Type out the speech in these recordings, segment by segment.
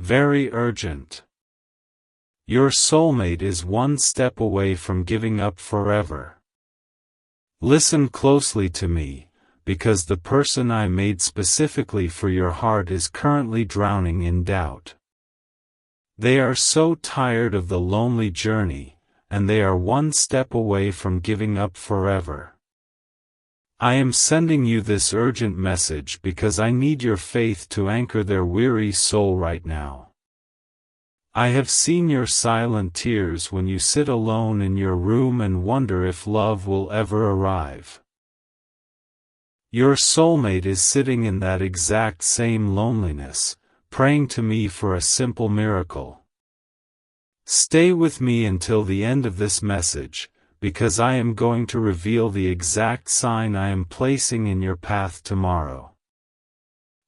very urgent. Your soulmate is one step away from giving up forever. Listen closely to me, because the person I made specifically for your heart is currently drowning in doubt. They are so tired of the lonely journey, and they are one step away from giving up forever. I am sending you this urgent message because I need your faith to anchor their weary soul right now. I have seen your silent tears when you sit alone in your room and wonder if love will ever arrive. Your soulmate is sitting in that exact same loneliness, praying to me for a simple miracle. Stay with me until the end of this message, because I am going to reveal the exact sign I am placing in your path tomorrow.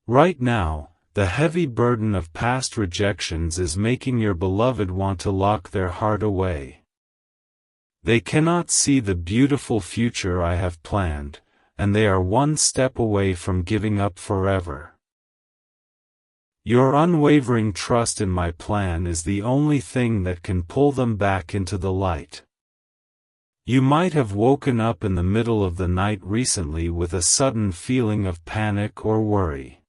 Right now, the heavy burden of past rejections is making your beloved want to lock their heart away. They cannot see the beautiful future I have planned, and they are one step away from giving up forever. Your unwavering trust in my plan is the only thing that can pull them back into the light. You might have woken up in the middle of the night recently with a sudden feeling of panic or worry.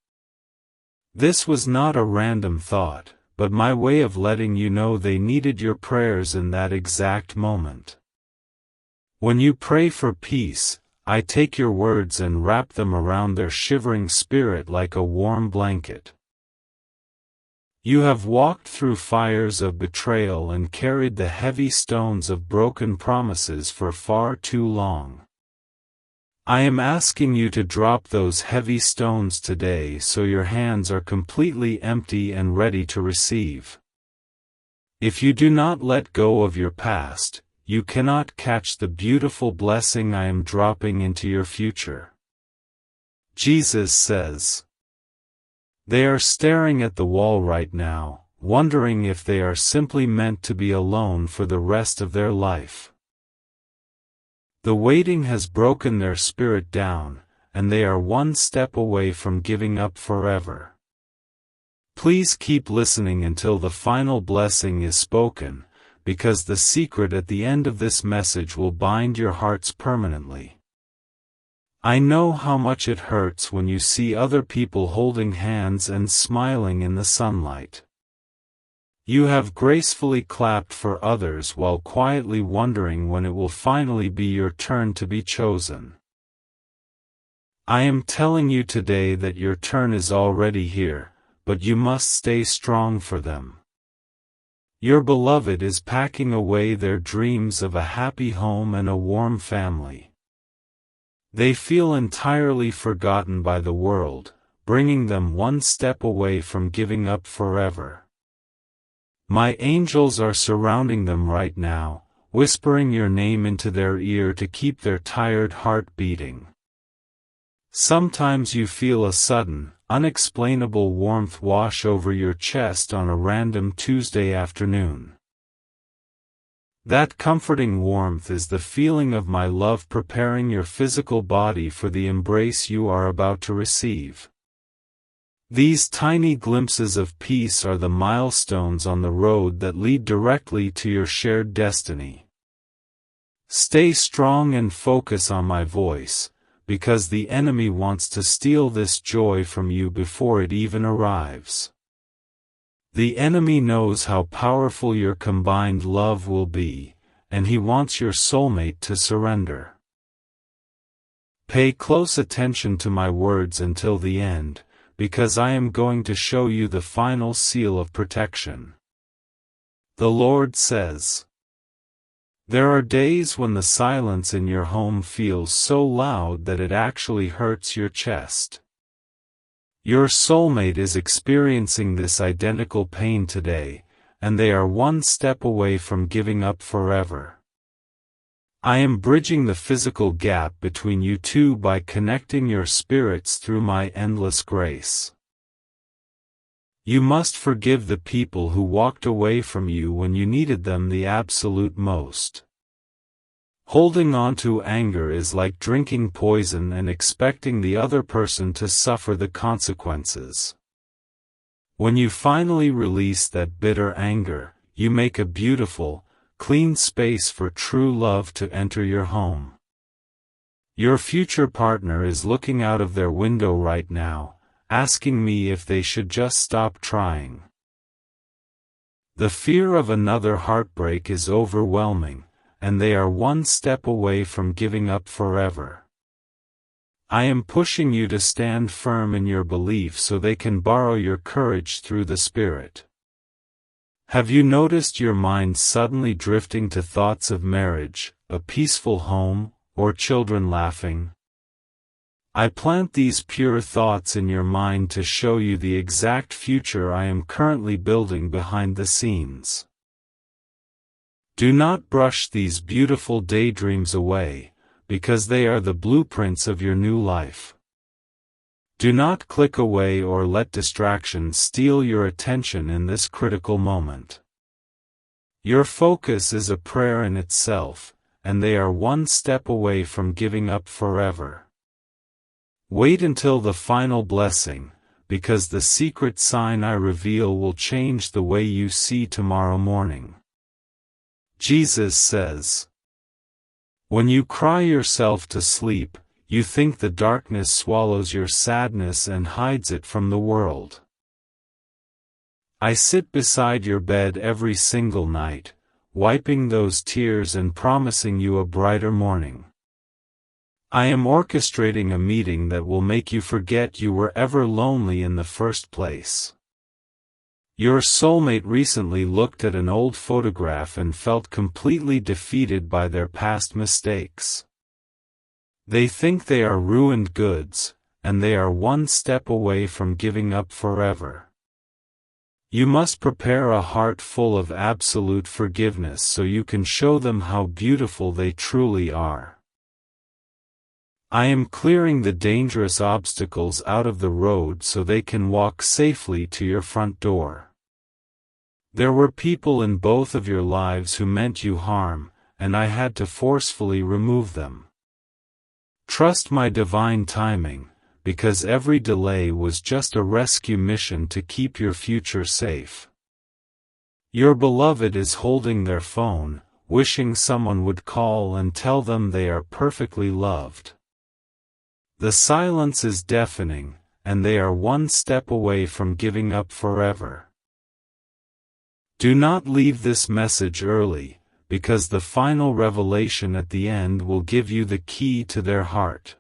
This was not a random thought, but my way of letting you know they needed your prayers in that exact moment. When you pray for peace, I take your words and wrap them around their shivering spirit like a warm blanket. You have walked through fires of betrayal and carried the heavy stones of broken promises for far too long. I am asking you to drop those heavy stones today so your hands are completely empty and ready to receive. If you do not let go of your past, you cannot catch the beautiful blessing I am dropping into your future. Jesus says, they are staring at the wall right now, wondering if they are simply meant to be alone for the rest of their life. The waiting has broken their spirit down, and they are one step away from giving up forever. Please keep listening until the final blessing is spoken, because the secret at the end of this message will bind your hearts permanently. I know how much it hurts when you see other people holding hands and smiling in the sunlight. You have gracefully clapped for others while quietly wondering when it will finally be your turn to be chosen. I am telling you today that your turn is already here, but you must stay strong for them. Your beloved is packing away their dreams of a happy home and a warm family. They feel entirely forgotten by the world, bringing them one step away from giving up forever. My angels are surrounding them right now, whispering your name into their ear to keep their tired heart beating. Sometimes you feel a sudden, unexplainable warmth wash over your chest on a random Tuesday afternoon. That comforting warmth is the feeling of my love preparing your physical body for the embrace you are about to receive. These tiny glimpses of peace are the milestones on the road that lead directly to your shared destiny. Stay strong and focus on my voice, because the enemy wants to steal this joy from you before it even arrives. The enemy knows how powerful your combined love will be, and he wants your soulmate to surrender. Pay close attention to my words until the end, because I am going to show you the final seal of protection. The Lord says, there are days when the silence in your home feels so loud that it actually hurts your chest. Your soulmate is experiencing this identical pain today, and they are one step away from giving up forever. I am bridging the physical gap between you two by connecting your spirits through my endless grace. You must forgive the people who walked away from you when you needed them the absolute most. Holding on to anger is like drinking poison and expecting the other person to suffer the consequences. When you finally release that bitter anger, you make a beautiful, clean space for true love to enter your home. Your future partner is looking out of their window right now, asking me if they should just stop trying. The fear of another heartbreak is overwhelming, and they are one step away from giving up forever. I am pushing you to stand firm in your belief so they can borrow your courage through the Spirit. Have you noticed your mind suddenly drifting to thoughts of marriage, a peaceful home, or children laughing? I plant these pure thoughts in your mind to show you the exact future I am currently building behind the scenes. Do not brush these beautiful daydreams away, because they are the blueprints of your new life. Do not click away or let distractions steal your attention in this critical moment. Your focus is a prayer in itself, and they are one step away from giving up forever. Wait until the final blessing, because the secret sign I reveal will change the way you see tomorrow morning. Jesus says, "When you cry yourself to sleep, you think the darkness swallows your sadness and hides it from the world. I sit beside your bed every single night, wiping those tears and promising you a brighter morning. I am orchestrating a meeting that will make you forget you were ever lonely in the first place." Your soulmate recently looked at an old photograph and felt completely defeated by their past mistakes. They think they are ruined goods, and they are one step away from giving up forever. You must prepare a heart full of absolute forgiveness so you can show them how beautiful they truly are. I am clearing the dangerous obstacles out of the road so they can walk safely to your front door. There were people in both of your lives who meant you harm, and I had to forcefully remove them. Trust my divine timing, because every delay was just a rescue mission to keep your future safe. Your beloved is holding their phone, wishing someone would call and tell them they are perfectly loved. The silence is deafening, and they are one step away from giving up forever. Do not leave this message early, because the final revelation at the end will give you the key to their heart.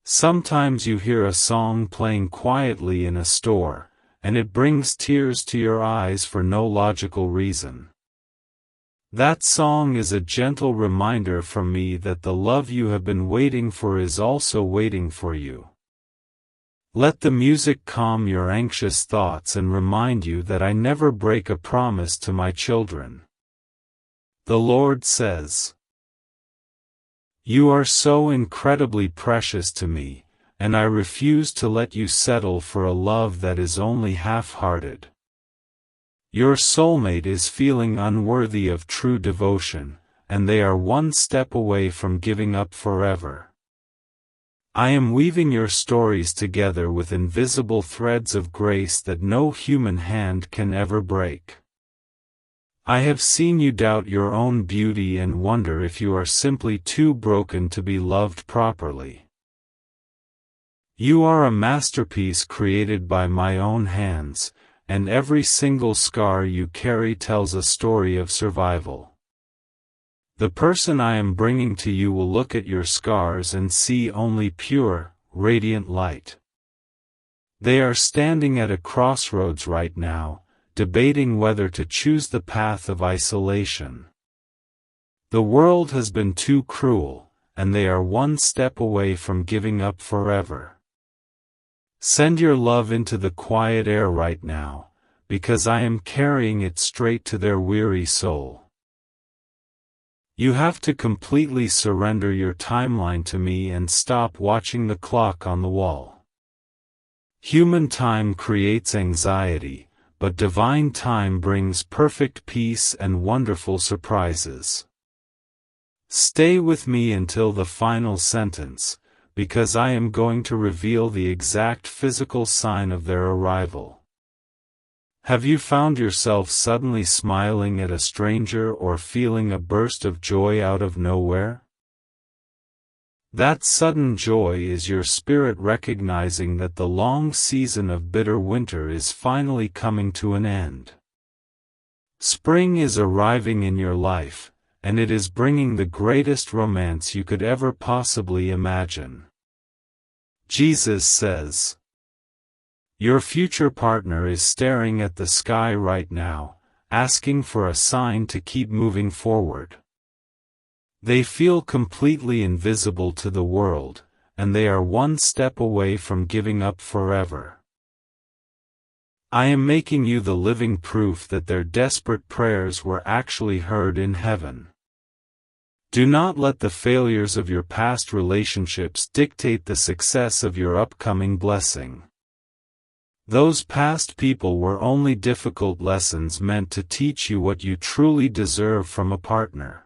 Sometimes you hear a song playing quietly in a store, and it brings tears to your eyes for no logical reason. That song is a gentle reminder from me that the love you have been waiting for is also waiting for you. Let the music calm your anxious thoughts and remind you that I never break a promise to my children. The Lord says, "You are so incredibly precious to me, and I refuse to let you settle for a love that is only half-hearted. Your soulmate is feeling unworthy of true devotion, and they are one step away from giving up forever. I am weaving your stories together with invisible threads of grace that no human hand can ever break. I have seen you doubt your own beauty and wonder if you are simply too broken to be loved properly. You are a masterpiece created by my own hands, and every single scar you carry tells a story of survival. The person I am bringing to you will look at your scars and see only pure, radiant light. They are standing at a crossroads right now, debating whether to choose the path of isolation. The world has been too cruel, and they are one step away from giving up forever. Send your love into the quiet air right now, because I am carrying it straight to their weary soul. You have to completely surrender your timeline to me and stop watching the clock on the wall. Human time creates anxiety, but divine time brings perfect peace and wonderful surprises. Stay with me until the final sentence, because I am going to reveal the exact physical sign of their arrival. Have you found yourself suddenly smiling at a stranger or feeling a burst of joy out of nowhere? That sudden joy is your spirit recognizing that the long season of bitter winter is finally coming to an end. Spring is arriving in your life, and it is bringing the greatest romance you could ever possibly imagine. Jesus says, your future partner is staring at the sky right now, asking for a sign to keep moving forward. They feel completely invisible to the world, and they are one step away from giving up forever. I am making you the living proof that their desperate prayers were actually heard in heaven. Do not let the failures of your past relationships dictate the success of your upcoming blessing. Those past people were only difficult lessons meant to teach you what you truly deserve from a partner.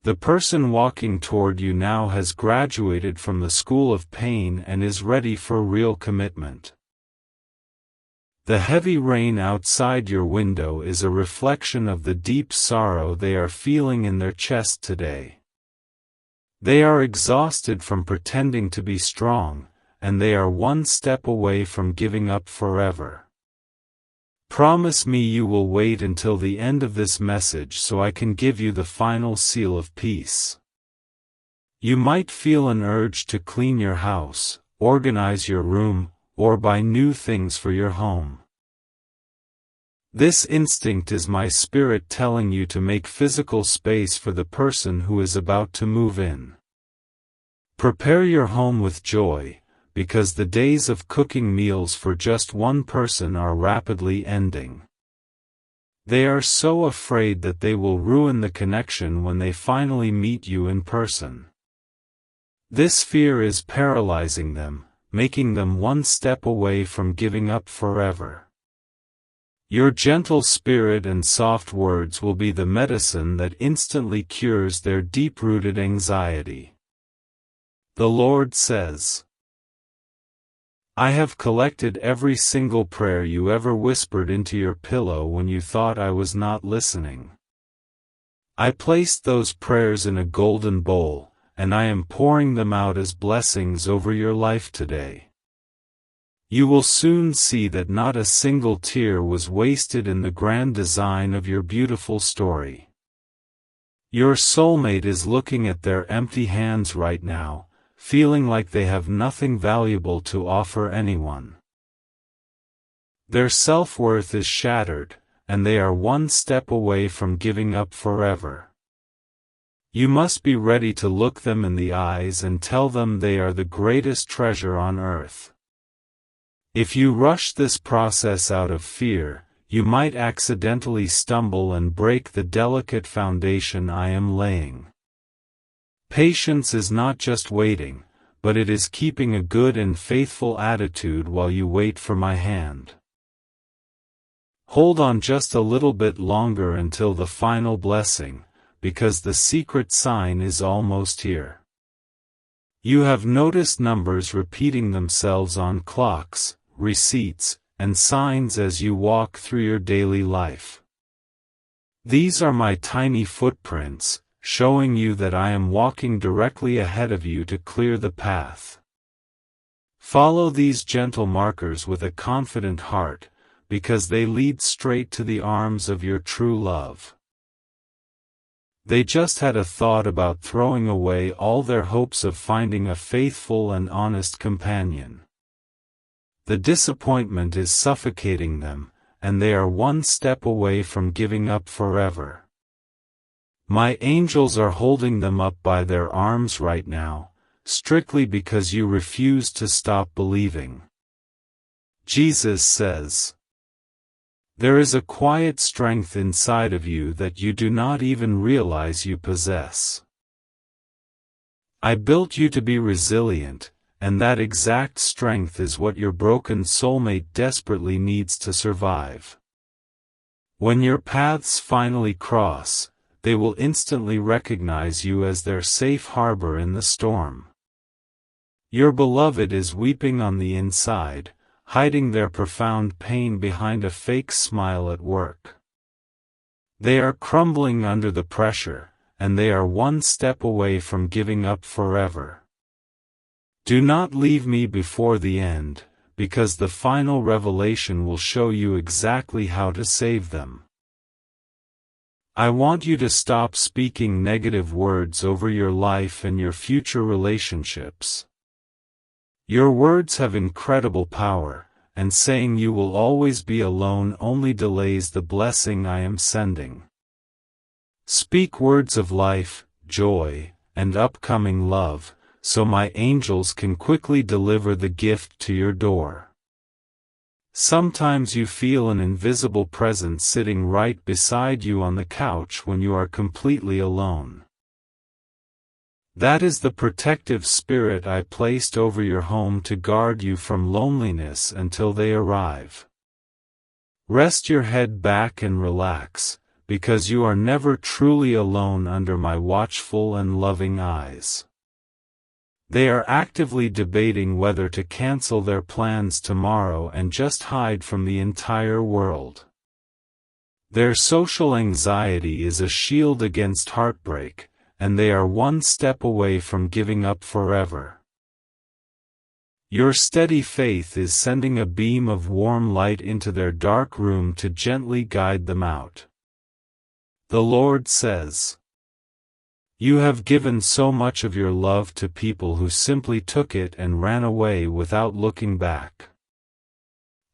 The person walking toward you now has graduated from the school of pain and is ready for real commitment. The heavy rain outside your window is a reflection of the deep sorrow they are feeling in their chest today. They are exhausted from pretending to be strong, and they are one step away from giving up forever. Promise me you will wait until the end of this message so I can give you the final seal of peace. You might feel an urge to clean your house, organize your room, or buy new things for your home. This instinct is my spirit telling you to make physical space for the person who is about to move in. Prepare your home with joy, because the days of cooking meals for just one person are rapidly ending. They are so afraid that they will ruin the connection when they finally meet you in person. This fear is paralyzing them, making them one step away from giving up forever. Your gentle spirit and soft words will be the medicine that instantly cures their deep-rooted anxiety. The Lord says, I have collected every single prayer you ever whispered into your pillow when you thought I was not listening. I placed those prayers in a golden bowl, and I am pouring them out as blessings over your life today. You will soon see that not a single tear was wasted in the grand design of your beautiful story. Your soulmate is looking at their empty hands right now, feeling like they have nothing valuable to offer anyone. Their self-worth is shattered, and they are one step away from giving up forever. You must be ready to look them in the eyes and tell them they are the greatest treasure on earth. If you rush this process out of fear, you might accidentally stumble and break the delicate foundation I am laying. Patience is not just waiting, but it is keeping a good and faithful attitude while you wait for my hand. Hold on just a little bit longer until the final blessing, because the secret sign is almost here. You have noticed numbers repeating themselves on clocks, receipts, and signs as you walk through your daily life. These are my tiny footprints, showing you that I am walking directly ahead of you to clear the path. Follow these gentle markers with a confident heart, because they lead straight to the arms of your true love. They just had a thought about throwing away all their hopes of finding a faithful and honest companion. The disappointment is suffocating them, and they are one step away from giving up forever. My angels are holding them up by their arms right now, strictly because you refuse to stop believing. Jesus says, there is a quiet strength inside of you that you do not even realize you possess. I built you to be resilient, and that exact strength is what your broken soulmate desperately needs to survive. When your paths finally cross, they will instantly recognize you as their safe harbor in the storm. Your beloved is weeping on the inside, hiding their profound pain behind a fake smile at work. They are crumbling under the pressure, and they are one step away from giving up forever. Do not leave me before the end, because the final revelation will show you exactly how to save them. I want you to stop speaking negative words over your life and your future relationships. Your words have incredible power, and saying you will always be alone only delays the blessing I am sending. Speak words of life, joy, and upcoming love, so my angels can quickly deliver the gift to your door. Sometimes you feel an invisible presence sitting right beside you on the couch when you are completely alone. That is the protective spirit I placed over your home to guard you from loneliness until they arrive. Rest your head back and relax, because you are never truly alone under my watchful and loving eyes. They are actively debating whether to cancel their plans tomorrow and just hide from the entire world. Their social anxiety is a shield against heartbreak, and they are one step away from giving up forever. Your steady faith is sending a beam of warm light into their dark room to gently guide them out. The Lord says, "You have given so much of your love to people who simply took it and ran away without looking back.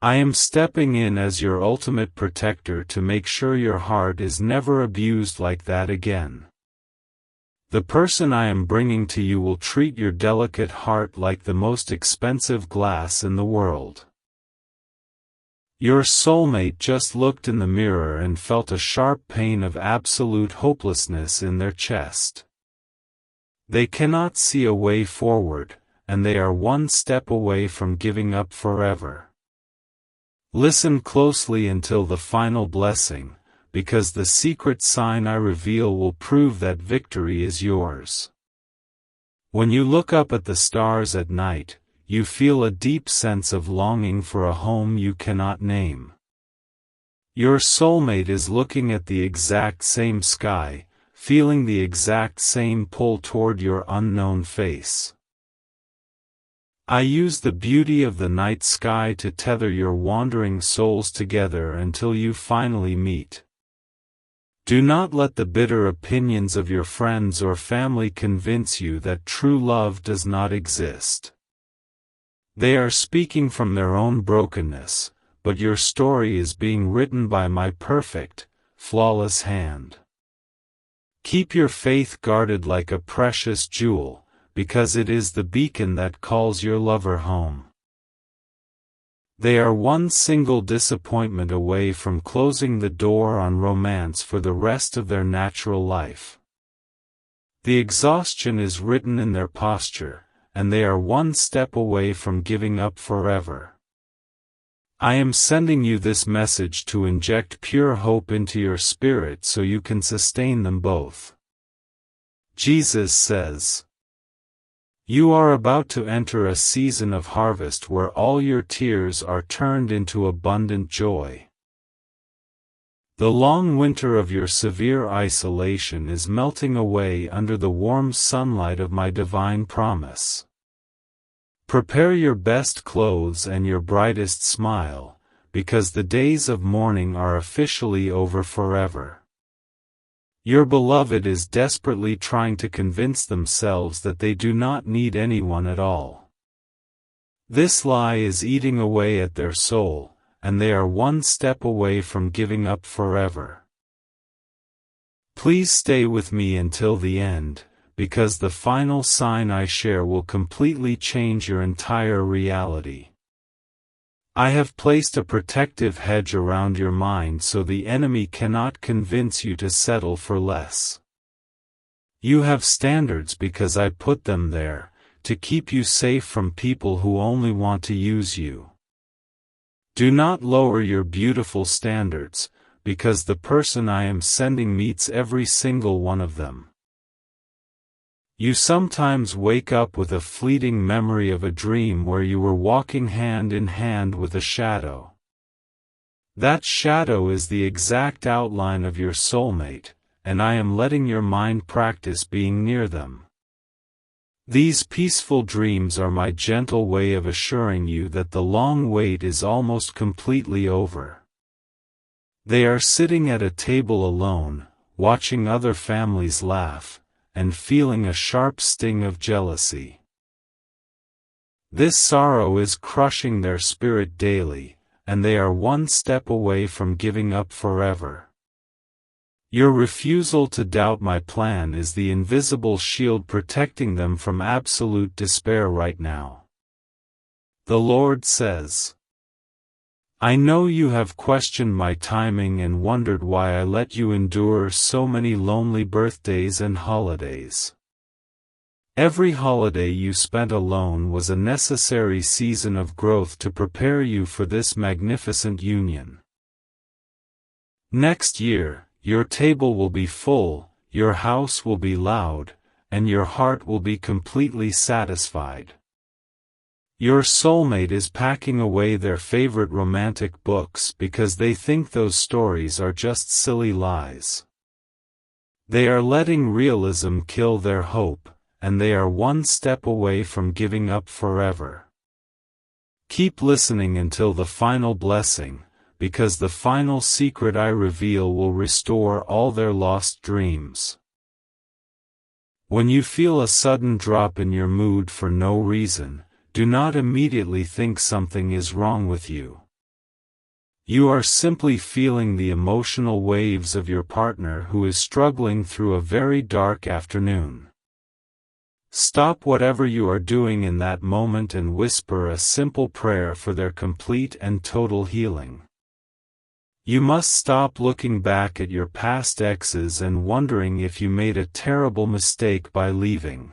I am stepping in as your ultimate protector to make sure your heart is never abused like that again. The person I am bringing to you will treat your delicate heart like the most expensive glass in the world." Your soulmate just looked in the mirror and felt a sharp pain of absolute hopelessness in their chest. They cannot see a way forward, and they are one step away from giving up forever. Listen closely until the final blessing, because the secret sign I reveal will prove that victory is yours. When you look up at the stars at night, you feel a deep sense of longing for a home you cannot name. Your soulmate is looking at the exact same sky, feeling the exact same pull toward your unknown face. I use the beauty of the night sky to tether your wandering souls together until you finally meet. Do not let the bitter opinions of your friends or family convince you that true love does not exist. They are speaking from their own brokenness, but your story is being written by my perfect, flawless hand. Keep your faith guarded like a precious jewel, because it is the beacon that calls your lover home. They are one single disappointment away from closing the door on romance for the rest of their natural life. The exhaustion is written in their posture, and they are one step away from giving up forever. I am sending you this message to inject pure hope into your spirit so you can sustain them both. Jesus says, "You are about to enter a season of harvest where all your tears are turned into abundant joy. The long winter of your severe isolation is melting away under the warm sunlight of my divine promise. Prepare your best clothes and your brightest smile, because the days of mourning are officially over forever. Your beloved is desperately trying to convince themselves that they do not need anyone at all. This lie is eating away at their soul, and they are one step away from giving up forever. Please stay with me until the end, because the final sign I share will completely change your entire reality. I have placed a protective hedge around your mind so the enemy cannot convince you to settle for less. You have standards because I put them there, to keep you safe from people who only want to use you. Do not lower your beautiful standards, because the person I am sending meets every single one of them. You sometimes wake up with a fleeting memory of a dream where you were walking hand in hand with a shadow. That shadow is the exact outline of your soulmate, and I am letting your mind practice being near them. These peaceful dreams are my gentle way of assuring you that the long wait is almost completely over. They are sitting at a table alone, watching other families laugh, and feeling a sharp sting of jealousy. This sorrow is crushing their spirit daily, and they are one step away from giving up forever. Your refusal to doubt my plan is the invisible shield protecting them from absolute despair right now. The Lord says, I know you have questioned my timing and wondered why I let you endure so many lonely birthdays and holidays. Every holiday you spent alone was a necessary season of growth to prepare you for this magnificent union. Next year, your table will be full, your house will be loud, and your heart will be completely satisfied. Your soulmate is packing away their favorite romantic books because they think those stories are just silly lies. They are letting realism kill their hope, and they are one step away from giving up forever. Keep listening until the final blessing, because the final secret I reveal will restore all their lost dreams. When you feel a sudden drop in your mood for no reason, do not immediately think something is wrong with you. You are simply feeling the emotional waves of your partner who is struggling through a very dark afternoon. Stop whatever you are doing in that moment and whisper a simple prayer for their complete and total healing. You must stop looking back at your past exes and wondering if you made a terrible mistake by leaving.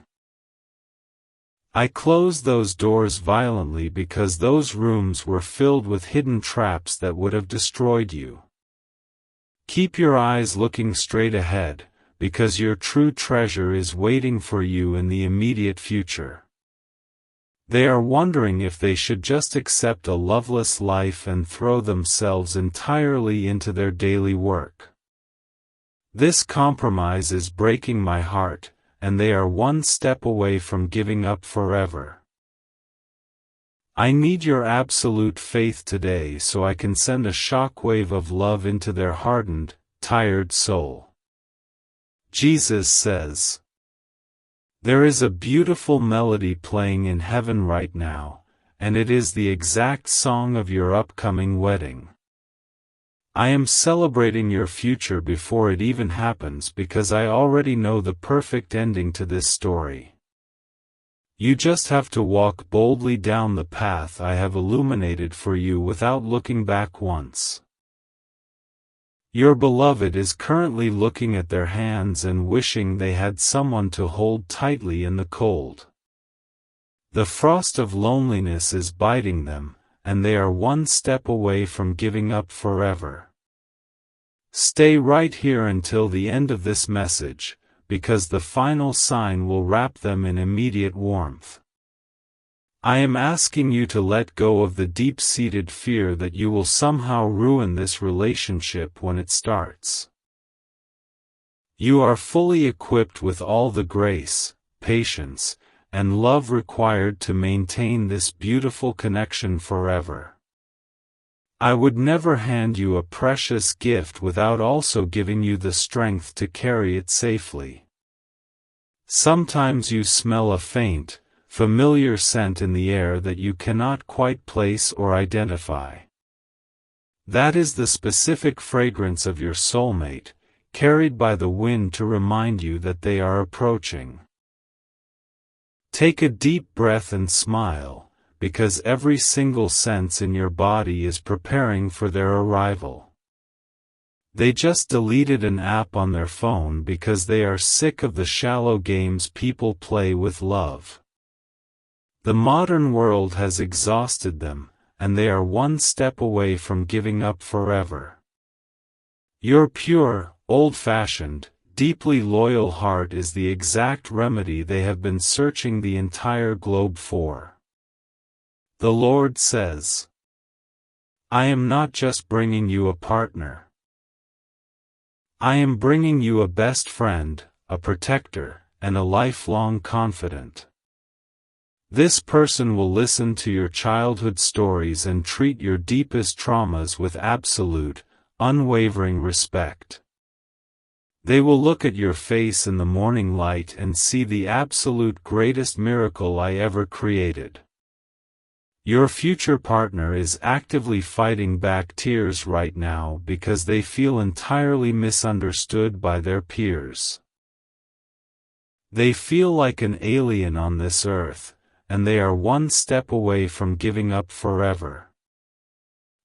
I closed those doors violently because those rooms were filled with hidden traps that would have destroyed you. Keep your eyes looking straight ahead, because your true treasure is waiting for you in the immediate future. They are wondering if they should just accept a loveless life and throw themselves entirely into their daily work. This compromise is breaking my heart, and they are one step away from giving up forever. I need your absolute faith today so I can send a shockwave of love into their hardened, tired soul. Jesus says, there is a beautiful melody playing in heaven right now, and it is the exact song of your upcoming wedding. I am celebrating your future before it even happens because I already know the perfect ending to this story. You just have to walk boldly down the path I have illuminated for you without looking back once. Your beloved is currently looking at their hands and wishing they had someone to hold tightly in the cold. The frost of loneliness is biting them, and they are one step away from giving up forever. Stay right here until the end of this message, because the final sign will wrap them in immediate warmth. I am asking you to let go of the deep-seated fear that you will somehow ruin this relationship when it starts. You are fully equipped with all the grace, patience, and love required to maintain this beautiful connection forever. I would never hand you a precious gift without also giving you the strength to carry it safely. Sometimes you smell a faint, familiar scent in the air that you cannot quite place or identify. That is the specific fragrance of your soulmate, carried by the wind to remind you that they are approaching. Take a deep breath and smile, because every single sense in your body is preparing for their arrival. They just deleted an app on their phone because they are sick of the shallow games people play with love. The modern world has exhausted them, and they are one step away from giving up forever. Your pure, old-fashioned, deeply loyal heart is the exact remedy they have been searching the entire globe for. The Lord says, I am not just bringing you a partner. I am bringing you a best friend, a protector, and a lifelong confidant. This person will listen to your childhood stories and treat your deepest traumas with absolute, unwavering respect. They will look at your face in the morning light and see the absolute greatest miracle I ever created. Your future partner is actively fighting back tears right now because they feel entirely misunderstood by their peers. They feel like an alien on this earth, and they are one step away from giving up forever.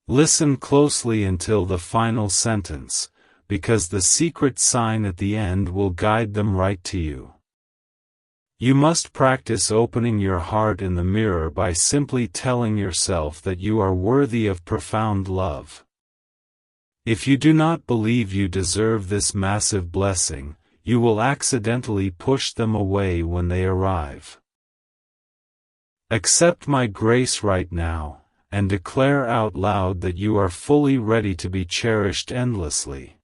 Listen closely until the final sentence, because the secret sign at the end will guide them right to you. You must practice opening your heart in the mirror by simply telling yourself that you are worthy of profound love. If you do not believe you deserve this massive blessing, you will accidentally push them away when they arrive. Accept my grace right now, and declare out loud that you are fully ready to be cherished endlessly.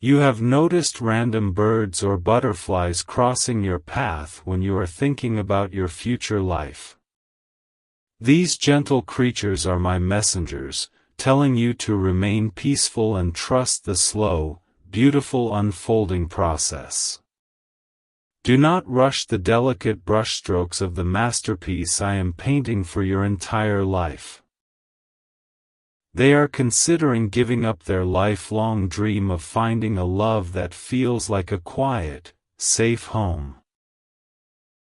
You have noticed random birds or butterflies crossing your path when you are thinking about your future life. These gentle creatures are my messengers, telling you to remain peaceful and trust the slow, beautiful unfolding process. Do not rush the delicate brushstrokes of the masterpiece I am painting for your entire life. They are considering giving up their lifelong dream of finding a love that feels like a quiet, safe home.